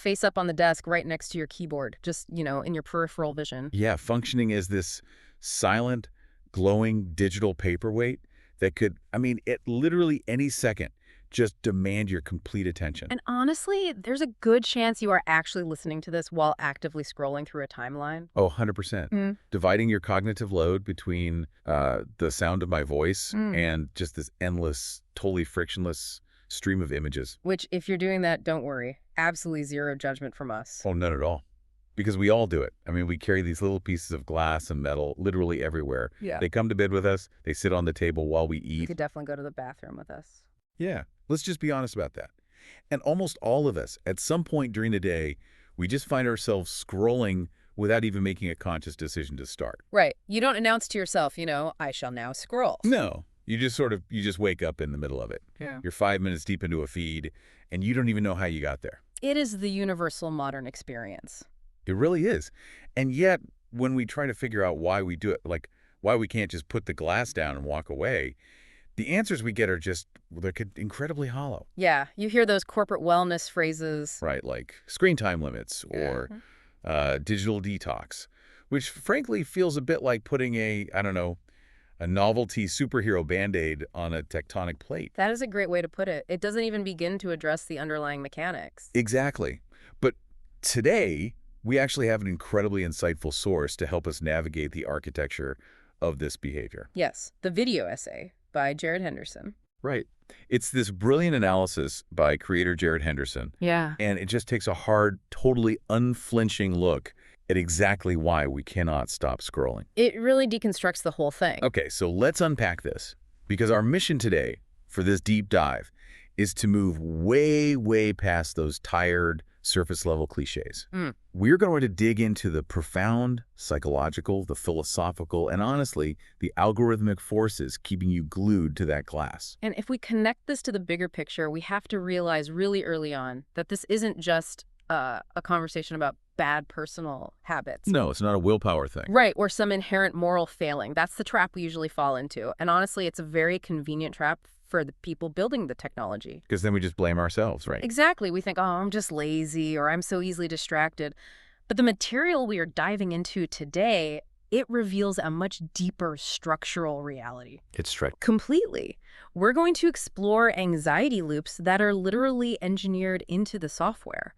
face up on the desk right next to your keyboard, just, in your peripheral vision. Yeah, functioning as this silent, glowing digital paperweight that could, at literally any second, just demand your complete attention. And honestly, there's a good chance you are actually listening to this while actively scrolling through a timeline. Oh, 100%. Mm. Dividing your cognitive load between the sound of my voice Mm. and just this endless, totally frictionless stream of images. Which, if you're doing that, don't worry. Absolutely zero judgment from us. Oh, none at all. Because we all do it. We carry these little pieces of glass and metal literally everywhere. Yeah. They come to bed with us. They sit on the table while we You eat. could definitely go to the bathroom with us. Yeah, let's just be honest about that. And almost all of us, at some point during the day, we just find ourselves scrolling without even making a conscious decision to start. Right. You don't announce to yourself, I shall now scroll. No, you just wake up in the middle of it. Yeah. You're 5 minutes deep into a feed, and you don't even know how you got there. It is the universal modern experience. It really is. And yet, when we try to figure out why we do it, like why we can't just put the glass down and walk away, the answers we get are just, they're incredibly hollow. Yeah, you hear those corporate wellness phrases. Right, like screen time limits or digital detox, which frankly feels a bit like putting a novelty superhero Band-Aid on a tectonic plate. That is a great way to put it. It doesn't even begin to address the underlying mechanics. Exactly. But today, we actually have an incredibly insightful source to help us navigate the architecture of this behavior. Yes, the video essay by Jared Henderson. Right. It's this brilliant analysis by creator Jared Henderson. Yeah. And it just takes a hard, totally unflinching look at exactly why we cannot stop scrolling. It really deconstructs the whole thing. Okay, so let's unpack this, because our mission today for this deep dive is to move way, way past those tired, surface-level cliches. We're going to dig into the profound psychological, the philosophical, and honestly, the algorithmic forces keeping you glued to that glass. And if we connect this to the bigger picture, we have to realize really early on that this isn't just a conversation about bad personal habits. No, it's not a willpower thing. Right, or some inherent moral failing. That's the trap we usually fall into. And honestly, it's a very convenient trap for the people building the technology. Because then we just blame ourselves, right? Exactly. We think, oh, I'm just lazy or I'm so easily distracted. But the material we are diving into today, it reveals a much deeper structural reality. It's true. Completely. We're going to explore anxiety loops that are literally engineered into the software.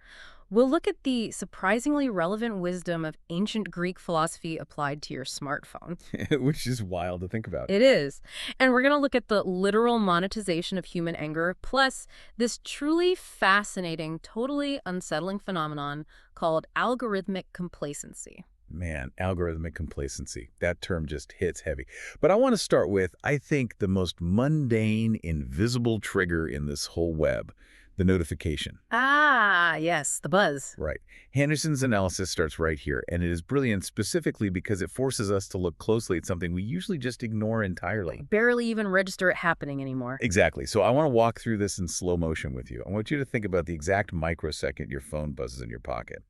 We'll look at the surprisingly relevant wisdom of ancient Greek philosophy applied to your smartphone. Which is wild to think about. It is. And we're going to look at the literal monetization of human anger, plus this truly fascinating, totally unsettling phenomenon called algorithmic complacency. Man, algorithmic complacency. That term just hits heavy. But I want to start with, I think, the most mundane, invisible trigger in this whole web. The notification. Ah, yes, the buzz. Right. Henderson's analysis starts right here, and it is brilliant specifically because it forces us to look closely at something we usually just ignore entirely. Barely even register it happening anymore. Exactly. So I want to walk through this in slow motion with you. I want you to think about the exact microsecond your phone buzzes in your pocket,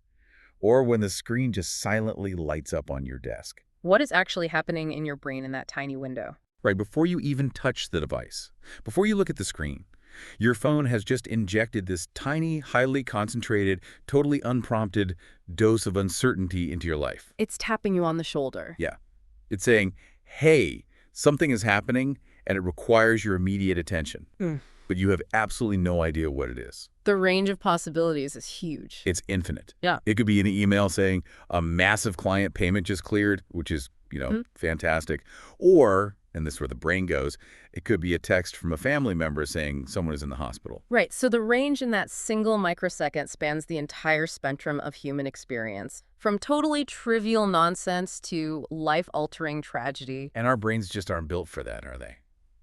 or when the screen just silently lights up on your desk. What is actually happening in your brain in that tiny window? Right, before you even touch the device, before you look at the screen, your phone has just injected this tiny, highly concentrated, totally unprompted dose of uncertainty into your life. It's tapping you on the shoulder. Yeah. It's saying, hey, something is happening and it requires your immediate attention. But you have absolutely no idea what it is. The range of possibilities is huge. It's infinite. Yeah. It could be an email saying a massive client payment just cleared, which is, fantastic. Or, and this is where the brain goes, it could be a text from a family member saying someone is in the hospital. Right. So the range in that single microsecond spans the entire spectrum of human experience, from totally trivial nonsense to life-altering tragedy. And our brains just aren't built for that, are they?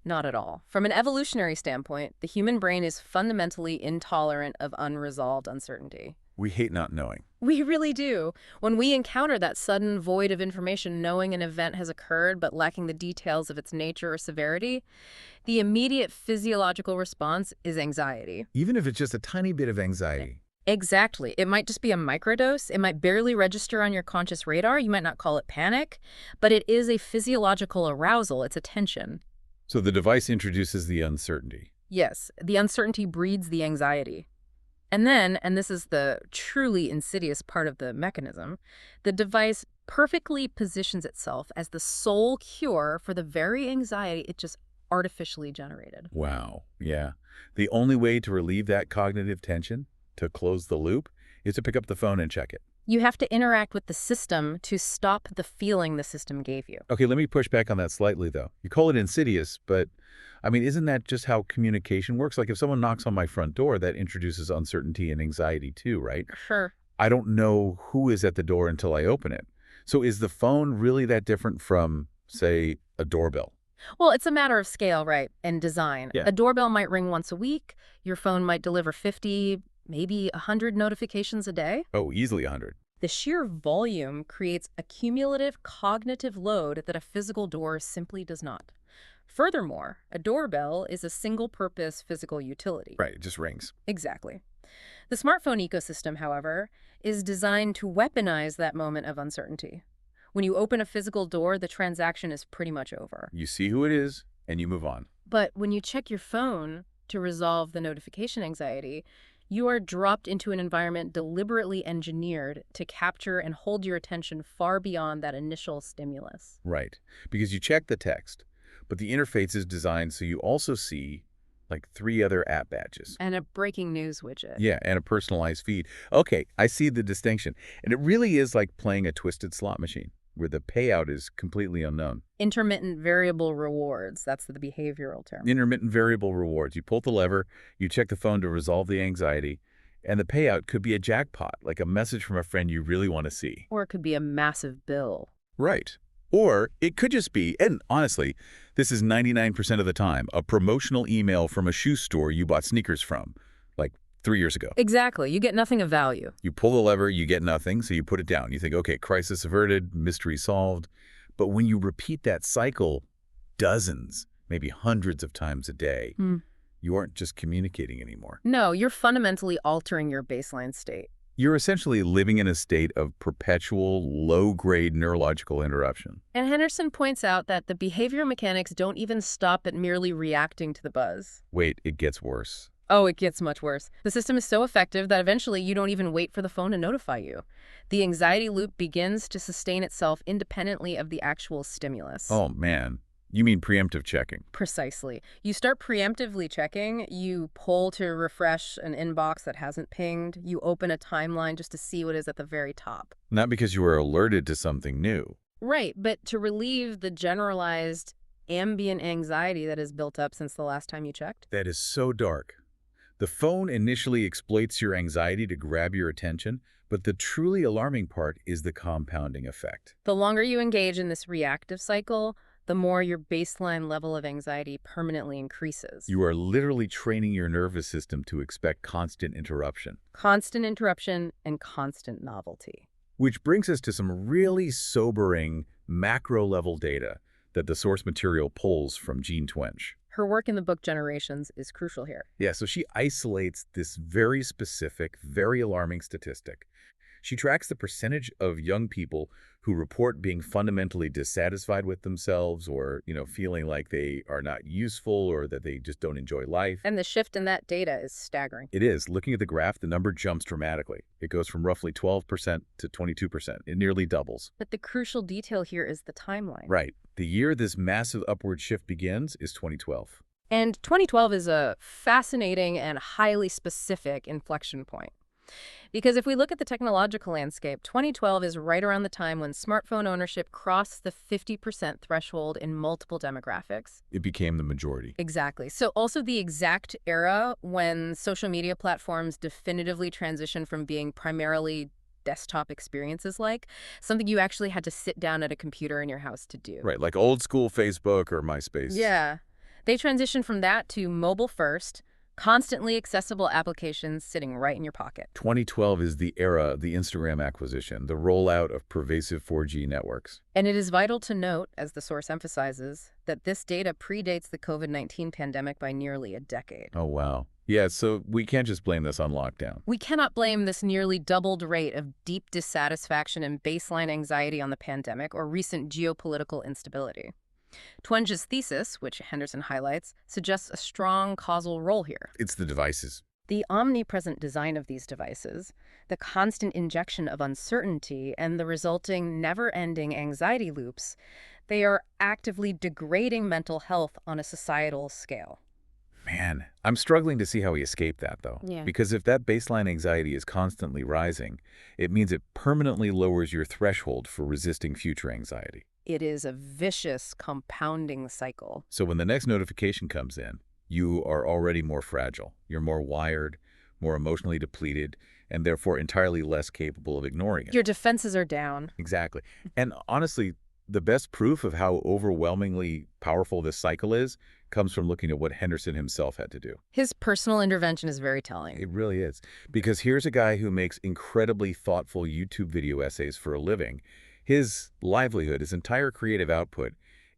Not at all. From an evolutionary standpoint, the human brain is fundamentally intolerant of unresolved uncertainty. We hate not knowing. We really do. When we encounter that sudden void of information, knowing an event has occurred but lacking the details of its nature or severity, the immediate physiological response is anxiety. Even if it's just a tiny bit of anxiety. Exactly. It might just be a microdose. It might barely register on your conscious radar. You might not call it panic, but it is a physiological arousal. It's a tension. So the device introduces the uncertainty. Yes, the uncertainty breeds the anxiety. And then, and this is the truly insidious part of the mechanism, the device perfectly positions itself as the sole cure for the very anxiety it just artificially generated. Wow. Yeah. The only way to relieve that cognitive tension, to close the loop, is to pick up the phone and check it. You have to interact with the system to stop the feeling the system gave you. Okay, let me push back on that slightly, though. You call it insidious, but, I mean, isn't that just how communication works? Like, if someone knocks on my front door, that introduces uncertainty and anxiety too, right? Sure. I don't know who is at the door until I open it. So is the phone really that different from, say, a doorbell? Well, it's a matter of scale, right, and design. Yeah. A doorbell might ring once a week. Your phone might deliver 50, maybe 100 notifications a day. Oh, easily 100. The sheer volume creates a cumulative cognitive load that a physical door simply does not. Furthermore, a doorbell is a single-purpose physical utility. Right, it just rings. Exactly. The smartphone ecosystem, however, is designed to weaponize that moment of uncertainty. When you open a physical door, the transaction is pretty much over. You see who it is, and you move on. But when you check your phone to resolve the notification anxiety, you are dropped into an environment deliberately engineered to capture and hold your attention far beyond that initial stimulus. Right, because you check the text, but the interface is designed so you also see, like, 3 other app badges. And a breaking news widget. Yeah, and a personalized feed. Okay, I see the distinction. And it really is like playing a twisted slot machine, where the payout is completely unknown. Intermittent variable rewards, that's the behavioral term. Intermittent variable rewards. You pull the lever, you check the phone to resolve the anxiety, and the payout could be a jackpot, like a message from a friend you really want to see. Or it could be a massive bill. Right. Or it could just be, and honestly, this is 99% of the time, a promotional email from a shoe store you bought sneakers from, like 3 years ago. Exactly. You get nothing of value. You pull the lever, you get nothing, so you put it down. You think, okay, crisis averted, mystery solved. But when you repeat that cycle dozens, maybe hundreds of times a day, you aren't just communicating anymore. No, you're fundamentally altering your baseline state. You're essentially living in a state of perpetual, low-grade neurological interruption. And Henderson points out that the behavior mechanics don't even stop at merely reacting to the buzz. Wait, it gets worse. Oh, it gets much worse. The system is so effective that eventually you don't even wait for the phone to notify you. The anxiety loop begins to sustain itself independently of the actual stimulus. Oh, man. You mean preemptive checking? Precisely. You start preemptively checking, you pull to refresh an inbox that hasn't pinged, you open a timeline just to see what is at the very top. Not because you were alerted to something new. Right, but to relieve the generalized ambient anxiety that has built up since the last time you checked. That is so dark. The phone initially exploits your anxiety to grab your attention, but the truly alarming part is the compounding effect. The longer you engage in this reactive cycle, the more your baseline level of anxiety permanently increases. You are literally training your nervous system to expect constant interruption. Constant interruption and constant novelty. Which brings us to some really sobering macro-level data that the source material pulls from Jean Twenge. Her work in the book Generations is crucial here. Yeah, so she isolates this very specific, very alarming statistic. She tracks the percentage of young people who report being fundamentally dissatisfied with themselves or, feeling like they are not useful or that they just don't enjoy life. And the shift in that data is staggering. It is. Looking at the graph, the number jumps dramatically. It goes from roughly 12% to 22%. It nearly doubles. But the crucial detail here is the timeline. Right. The year this massive upward shift begins is 2012. And 2012 is a fascinating and highly specific inflection point. Because if we look at the technological landscape, 2012 is right around the time when smartphone ownership crossed the 50% threshold in multiple demographics. It became the majority. Exactly. So also the exact era when social media platforms definitively transitioned from being primarily desktop experiences like something you actually had to sit down at a computer in your house to do. Right, like old school Facebook or MySpace. Yeah. They transitioned from that to mobile first, constantly accessible applications sitting right in your pocket. 2012 is the era of the Instagram acquisition, the rollout of pervasive 4G networks. And it is vital to note, as the source emphasizes, that this data predates the COVID-19 pandemic by nearly a decade. Oh, wow. Yeah, so we can't just blame this on lockdown. We cannot blame this nearly doubled rate of deep dissatisfaction and baseline anxiety on the pandemic or recent geopolitical instability. Twenge's thesis, which Henderson highlights, suggests a strong causal role here. It's the devices. The omnipresent design of these devices, the constant injection of uncertainty, and the resulting never-ending anxiety loops, they are actively degrading mental health on a societal scale. Man, I'm struggling to see how we escape that, though. Yeah. Because if that baseline anxiety is constantly rising, it means it permanently lowers your threshold for resisting future anxiety. It is a vicious, compounding cycle. So when the next notification comes in, you are already more fragile. You're more wired, more emotionally depleted, and therefore entirely less capable of ignoring it. Your defenses are down. Exactly. And honestly, the best proof of how overwhelmingly powerful this cycle is comes from looking at what Henderson himself had to do. His personal intervention is very telling. It really is. Because here's a guy who makes incredibly thoughtful YouTube video essays for a living. His livelihood, his entire creative output,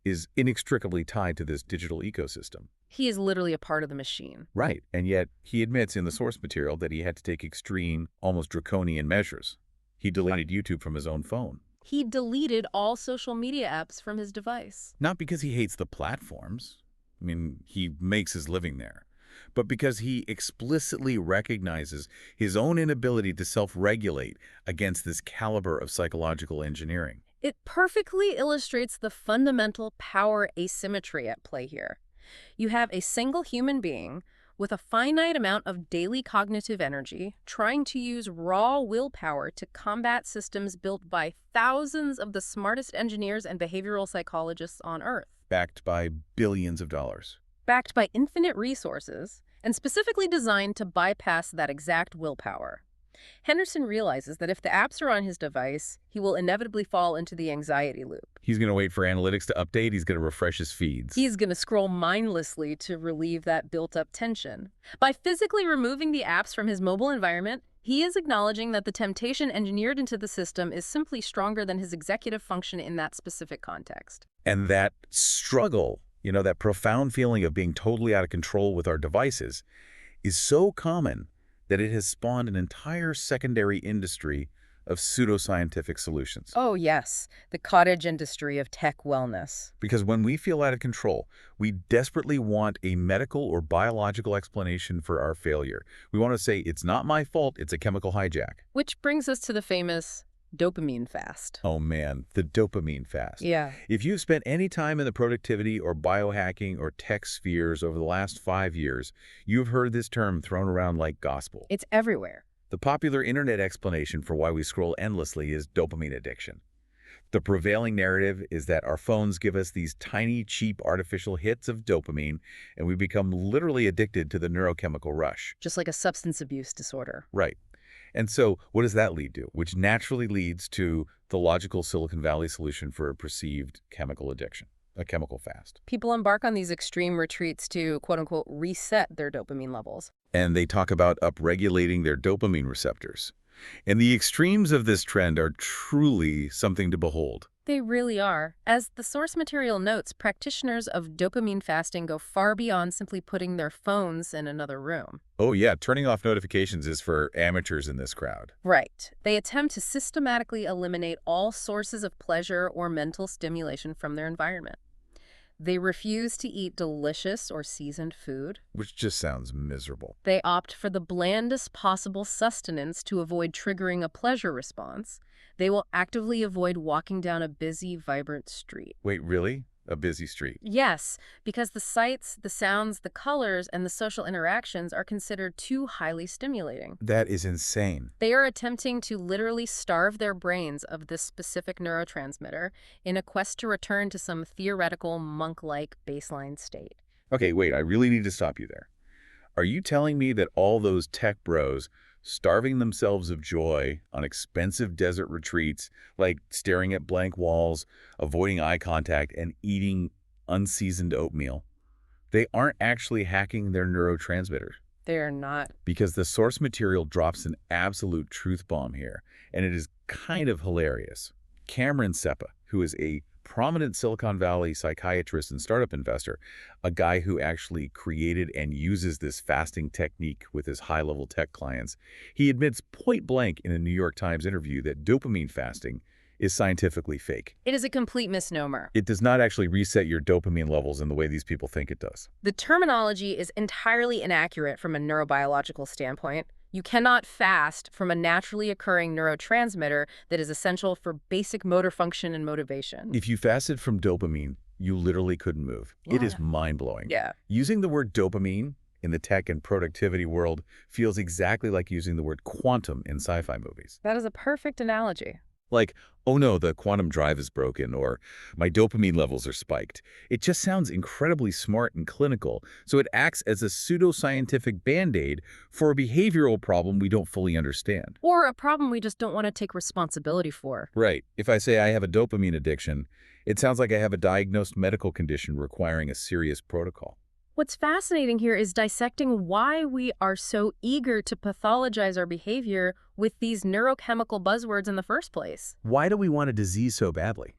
is inextricably tied to this digital ecosystem. He is literally a part of the machine. Right. And yet, he admits in the source material that he had to take extreme, almost draconian measures. He deleted YouTube from his own phone. He deleted all social media apps from his device. Not because he hates the platforms. I mean, he makes his living there. But because he explicitly recognizes his own inability to self-regulate against this caliber of psychological engineering. It perfectly illustrates the fundamental power asymmetry at play here. You have a single human being with a finite amount of daily cognitive energy trying to use raw willpower to combat systems built by thousands of the smartest engineers and behavioral psychologists on Earth. Backed by billions of dollars. Backed by infinite resources, and specifically designed to bypass that exact willpower. Henderson realizes that if the apps are on his device, he will inevitably fall into the anxiety loop. He's going to wait for analytics to update. He's going to refresh his feeds. He's going to scroll mindlessly to relieve that built-up tension. By physically removing the apps from his mobile environment, he is acknowledging that the temptation engineered into the system is simply stronger than his executive function in that specific context. And that struggle, that profound feeling of being totally out of control with our devices, is so common that it has spawned an entire secondary industry of pseudoscientific solutions. Oh, yes, the cottage industry of tech wellness. Because when we feel out of control, we desperately want a medical or biological explanation for our failure. We want to say, it's not my fault, it's a chemical hijack. Which brings us to the famous dopamine fast. Oh man, the dopamine fast. Yeah. If you've spent any time in the productivity or biohacking or tech spheres over the last 5 years, you've heard this term thrown around like gospel. It's everywhere. The popular internet explanation for why we scroll endlessly is dopamine addiction. The prevailing narrative is that our phones give us these tiny, cheap, artificial hits of dopamine, and we become literally addicted to the neurochemical rush. Just like a substance abuse disorder. Right. And so what does that lead to? Which naturally leads to the logical Silicon Valley solution for a perceived chemical addiction, a chemical fast. People embark on these extreme retreats to, quote-unquote, reset their dopamine levels. And they talk about upregulating their dopamine receptors. And the extremes of this trend are truly something to behold. They really are. As the source material notes, practitioners of dopamine fasting go far beyond simply putting their phones in another room. Oh yeah, turning off notifications is for amateurs in this crowd. Right. They attempt to systematically eliminate all sources of pleasure or mental stimulation from their environment. They refuse to eat delicious or seasoned food. Which just sounds miserable. They opt for the blandest possible sustenance to avoid triggering a pleasure response. They will actively avoid walking down a busy, vibrant street. Wait, really? A busy street? Yes, because the sights, the sounds, the colors, and the social interactions are considered too highly stimulating. That is insane. They are attempting to literally starve their brains of this specific neurotransmitter in a quest to return to some theoretical monk-like baseline state. Okay, wait, I really need to stop you there. Are you telling me that all those tech bros starving themselves of joy on expensive desert retreats, like staring at blank walls, avoiding eye contact, and eating unseasoned oatmeal, they aren't actually hacking their neurotransmitters? They are not. Because the source material drops an absolute truth bomb here, and it is kind of hilarious. Cameron Seppa, who is a prominent Silicon Valley psychiatrist and startup investor, a guy who actually created and uses this fasting technique with his high-level tech clients, he admits point blank in a New York Times interview that dopamine fasting is scientifically fake. It is a complete misnomer. It does not actually reset your dopamine levels in the way these people think it does. The terminology is entirely inaccurate from a neurobiological standpoint. You cannot fast from a naturally occurring neurotransmitter that is essential for basic motor function and motivation. If you fasted from dopamine, you literally couldn't move. It is mind-blowing. Yeah. Using the word dopamine in the tech and productivity world feels exactly like using the word quantum in sci-fi movies. That is a perfect analogy. Like, oh no, the quantum drive is broken, or my dopamine levels are spiked. It just sounds incredibly smart and clinical, so it acts as a pseudoscientific band-aid for a behavioral problem we don't fully understand. Or a problem we just don't want to take responsibility for. Right. If I say I have a dopamine addiction, it sounds like I have a diagnosed medical condition requiring a serious protocol. What's fascinating here is dissecting why we are so eager to pathologize our behavior with these neurochemical buzzwords in the first place. Why do we want a disease so badly?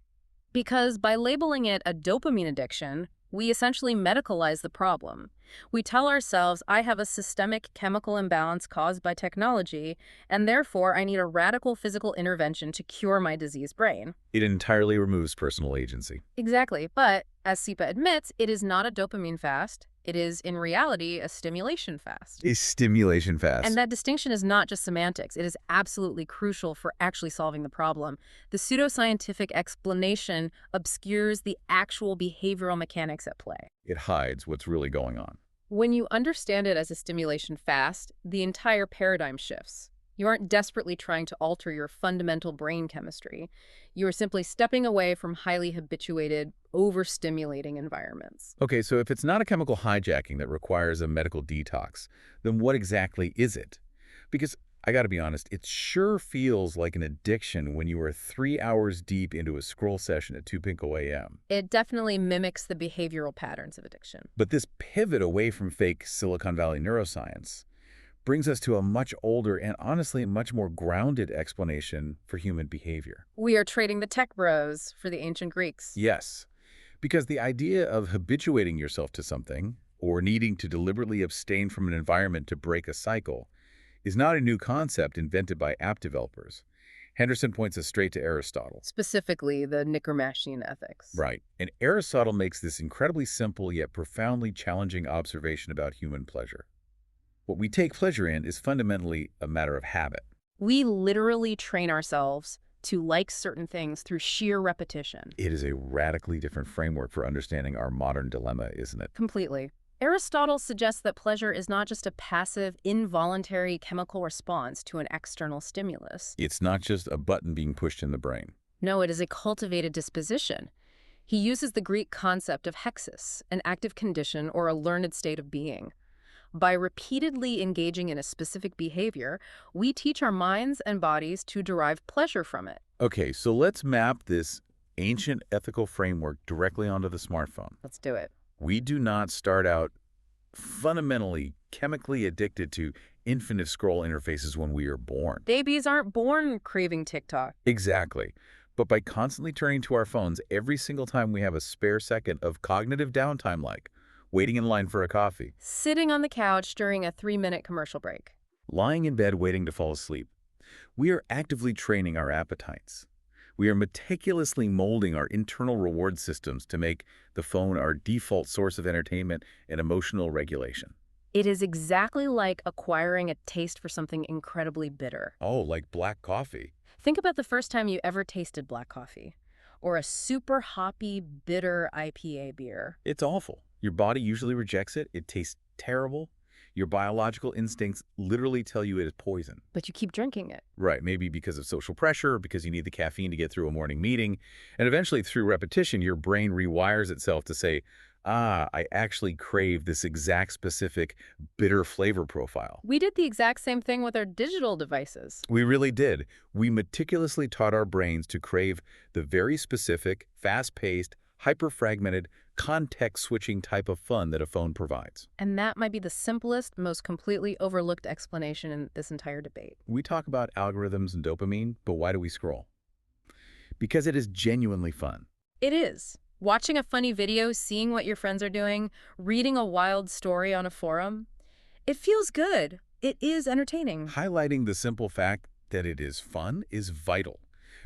Because by labeling it a dopamine addiction, we essentially medicalize the problem. We tell ourselves, I have a systemic chemical imbalance caused by technology, and therefore I need a radical physical intervention to cure my diseased brain. It entirely removes personal agency. Exactly, but as SEPA admits, it is not a dopamine fast. It is, in reality, a stimulation fast. A stimulation fast. And that distinction is not just semantics. It is absolutely crucial for actually solving the problem. The pseudoscientific explanation obscures the actual behavioral mechanics at play. It hides what's really going on. When you understand it as a stimulation fast, the entire paradigm shifts. You aren't desperately trying to alter your fundamental brain chemistry. You are simply stepping away from highly habituated, overstimulating environments. Okay, so if it's not a chemical hijacking that requires a medical detox, then what exactly is it? Because I gotta be honest, it sure feels like an addiction when you are 3 hours deep into a scroll session at 2 a.m. It definitely mimics the behavioral patterns of addiction. But this pivot away from fake Silicon Valley neuroscience brings us to a much older and honestly much more grounded explanation for human behavior. We are trading the tech bros for the ancient Greeks. Yes, because the idea of habituating yourself to something or needing to deliberately abstain from an environment to break a cycle is not a new concept invented by app developers. Henderson points us straight to Aristotle. Specifically, the Nicomachean Ethics. Right, and Aristotle makes this incredibly simple yet profoundly challenging observation about human pleasure. What we take pleasure in is fundamentally a matter of habit. We literally train ourselves to like certain things through sheer repetition. It is a radically different framework for understanding our modern dilemma, isn't it? Completely. Aristotle suggests that pleasure is not just a passive, involuntary chemical response to an external stimulus. It's not just a button being pushed in the brain. No, it is a cultivated disposition. He uses the Greek concept of hexis, an active condition or a learned state of being. By repeatedly engaging in a specific behavior, we teach our minds and bodies to derive pleasure from it. Okay, so let's map this ancient ethical framework directly onto the smartphone. Let's do it. We do not start out fundamentally chemically addicted to infinite scroll interfaces when we are born. Babies aren't born craving TikTok. Exactly. But by constantly turning to our phones every single time we have a spare second of cognitive downtime, like waiting in line for a coffee, Sitting on the couch during a 3-minute commercial break. lying in bed waiting to fall asleep, we are actively training our appetites. We are meticulously molding our internal reward systems to make the phone our default source of entertainment and emotional regulation. It is exactly like acquiring a taste for something incredibly bitter. Oh, like black coffee. Think about the first time you ever tasted black coffee, or a super hoppy, bitter IPA beer. It's awful. Your body usually rejects it. It tastes terrible. Your biological instincts literally tell you it is poison. But you keep drinking it. Right, maybe because of social pressure, or because you need the caffeine to get through a morning meeting. And eventually, through repetition, your brain rewires itself to say, I actually crave this exact specific bitter flavor profile. We did the exact same thing with our digital devices. We really did. We meticulously taught our brains to crave the very specific, fast-paced, hyper-fragmented, context-switching type of fun that a phone provides. And that might be the simplest, most completely overlooked explanation in this entire debate. We talk about algorithms and dopamine, but why do we scroll? Because it is genuinely fun. It is. Watching a funny video, seeing what your friends are doing, reading a wild story on a forum. It feels good. It is entertaining. Highlighting the simple fact that it is fun is vital,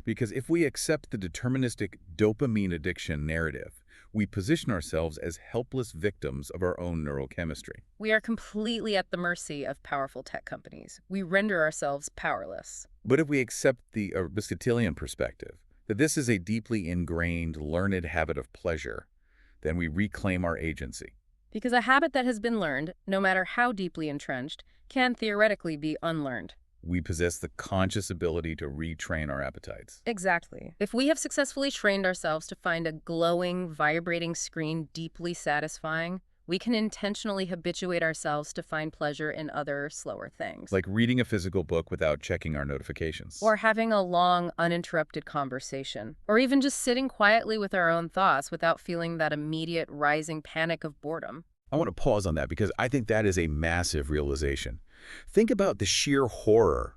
Because if we accept the deterministic dopamine addiction narrative, we position ourselves as helpless victims of our own neurochemistry. We are completely at the mercy of powerful tech companies. We render ourselves powerless. But if we accept the Aristotelian perspective, that this is a deeply ingrained, learned habit of pleasure, then we reclaim our agency. Because a habit that has been learned, no matter how deeply entrenched, can theoretically be unlearned. We possess the conscious ability to retrain our appetites. Exactly. If we have successfully trained ourselves to find a glowing, vibrating screen deeply satisfying, we can intentionally habituate ourselves to find pleasure in other, slower things. Like reading a physical book without checking our notifications. Or having a long, uninterrupted conversation. Or even just sitting quietly with our own thoughts without feeling that immediate rising panic of boredom. I want to pause on that because I think that is a massive realization. Think about the sheer horror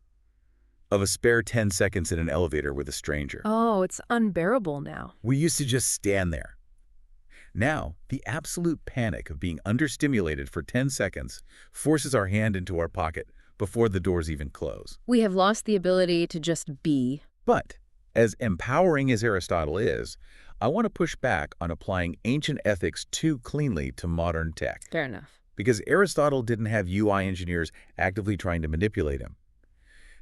of a spare 10 seconds in an elevator with a stranger. Oh, it's unbearable now. We used to just stand there. Now, the absolute panic of being understimulated for 10 seconds forces our hand into our pocket before the doors even close. We have lost the ability to just be. But, as empowering as Aristotle is, I want to push back on applying ancient ethics too cleanly to modern tech. Fair enough. Because Aristotle didn't have UI engineers actively trying to manipulate him.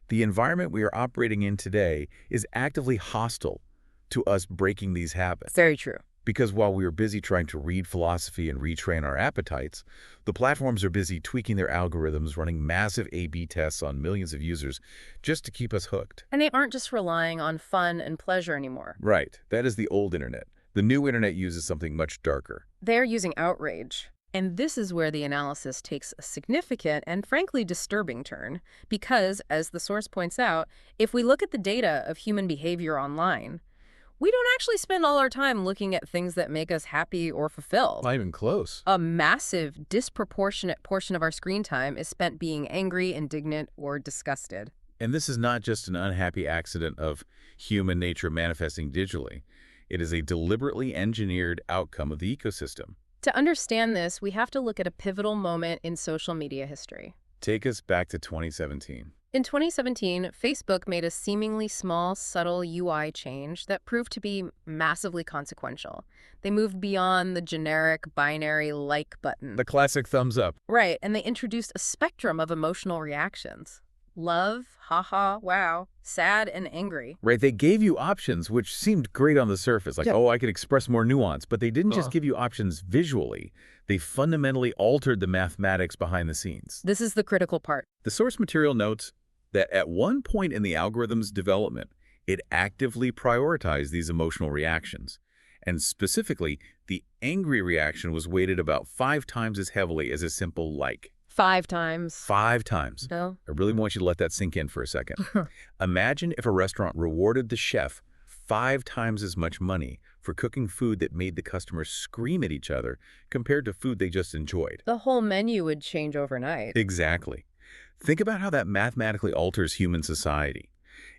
The environment we are operating in today is actively hostile to us breaking these habits. Very true. Because while we are busy trying to read philosophy and retrain our appetites, the platforms are busy tweaking their algorithms, running massive A/B tests on millions of users just to keep us hooked. And they aren't just relying on fun and pleasure anymore. Right. That is the old internet. The new internet uses something much darker. They're using outrage. And this is where the analysis takes a significant and frankly disturbing turn. Because, as the source points out, if we look at the data of human behavior online, we don't actually spend all our time looking at things that make us happy or fulfilled. Not even close. A massive, disproportionate portion of our screen time is spent being angry, indignant, or disgusted. And this is not just an unhappy accident of human nature manifesting digitally. It is a deliberately engineered outcome of the ecosystem. To understand this, we have to look at a pivotal moment in social media history. Take us back to 2017. In 2017, Facebook made a seemingly small, subtle UI change that proved to be massively consequential. They moved beyond the generic binary like button. The classic thumbs up. Right, and they introduced a spectrum of emotional reactions. Love, haha, wow, sad, and angry. Right, they gave you options which seemed great on the surface, like, oh, I could express more nuance, but they didn't just give you options visually. They fundamentally altered the mathematics behind the scenes. This is the critical part. The source material notes that at one point in the algorithm's development, it actively prioritized these emotional reactions. And specifically, the angry reaction was weighted about 5 times as heavily as a simple like. 5 times. 5 times. No. I really want you to let that sink in for a second. Imagine if a restaurant rewarded the chef 5 times as much money for cooking food that made the customers scream at each other compared to food they just enjoyed. The whole menu would change overnight. Exactly. Think about how that mathematically alters human society.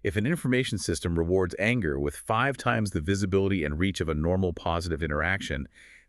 If an information system rewards anger with 5 times the visibility and reach of a normal positive interaction,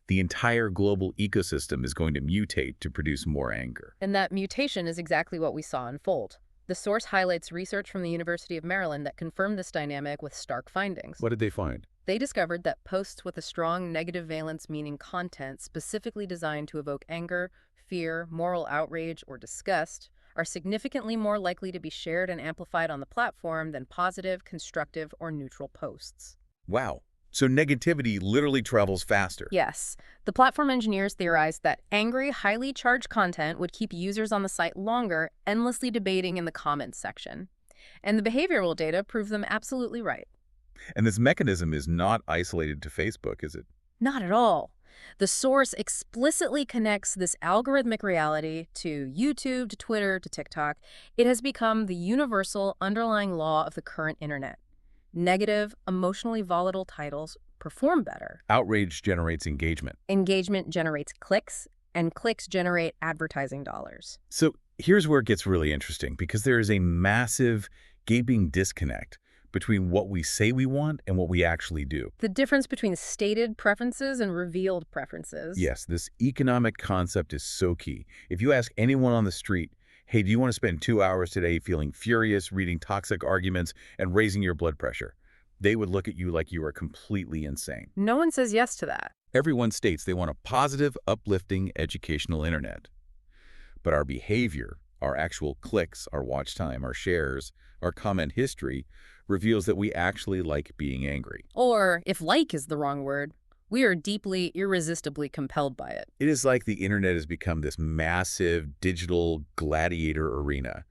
the entire global ecosystem is going to mutate to produce more anger. And that mutation is exactly what we saw unfold. The source highlights research from the University of Maryland that confirmed this dynamic with stark findings. What did they find? They discovered that posts with a strong negative valence meaning content specifically designed to evoke anger, fear, moral outrage, or disgust are significantly more likely to be shared and amplified on the platform than positive, constructive, or neutral posts. Wow. So negativity literally travels faster. Yes. The platform engineers theorized that angry, highly charged content would keep users on the site longer, endlessly debating in the comments section. And the behavioral data proved them absolutely right. And this mechanism is not isolated to Facebook, is it? Not at all. The source explicitly connects this algorithmic reality to YouTube, to Twitter, to TikTok. It has become the universal underlying law of the current internet. Negative, emotionally volatile titles perform better. Outrage generates engagement. Engagement generates clicks, and clicks generate advertising dollars. So here's where it gets really interesting, because there is a massive, gaping disconnect between what we say we want and what we actually do. The difference between stated preferences and revealed preferences. Yes, this economic concept is so key. If you ask anyone on the street, hey, do you want to spend 2 hours today feeling furious, reading toxic arguments, and raising your blood pressure? They would look at you like you are completely insane. No one says yes to that. Everyone states they want a positive, uplifting, educational internet. But our behavior, our actual clicks, our watch time, our shares, our comment history, reveals that we actually like being angry. Or, if like is the wrong word, we are deeply, irresistibly compelled by it. It is like the internet has become this massive digital gladiator arena,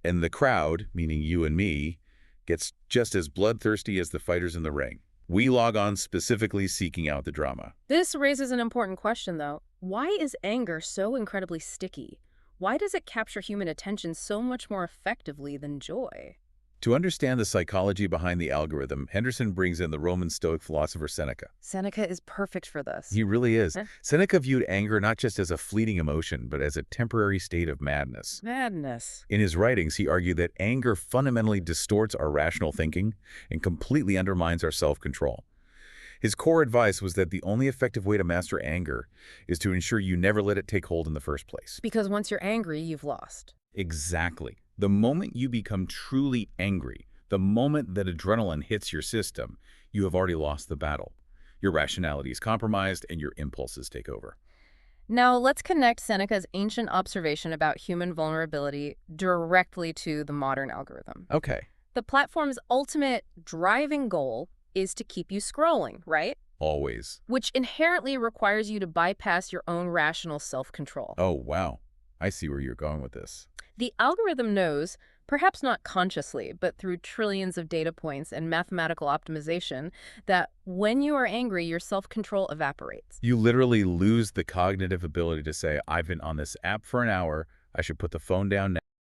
and the crowd, meaning you and me, gets just as bloodthirsty as the fighters in the ring. We log on specifically seeking out the drama. This raises an important question, though. Why is anger so incredibly sticky? Why does it capture human attention so much more effectively than joy? To understand the psychology behind the algorithm, Henderson brings in the Roman Stoic philosopher Seneca. Seneca is perfect for this. He really is. Eh? Seneca viewed anger not just as a fleeting emotion, but as a temporary state of madness. Madness. In his writings, he argued that anger fundamentally distorts our rational thinking and completely undermines our self-control. His core advice was that the only effective way to master anger is to ensure you never let it take hold in the first place. Because once you're angry, you've lost. Exactly. The moment you become truly angry, the moment that adrenaline hits your system, you have already lost the battle. Your rationality is compromised and your impulses take over. Now, let's connect Seneca's ancient observation about human vulnerability directly to the modern algorithm. Okay. The platform's ultimate driving goal is to keep you scrolling, right? Always. Which inherently requires you to bypass your own rational self-control. Oh, wow. I see where you're going with this. The algorithm knows, perhaps not consciously, but through trillions of data points and mathematical optimization, that when you are angry, your self-control evaporates. You literally lose the cognitive ability to say, I've been on this app for an hour, I should put the phone down now.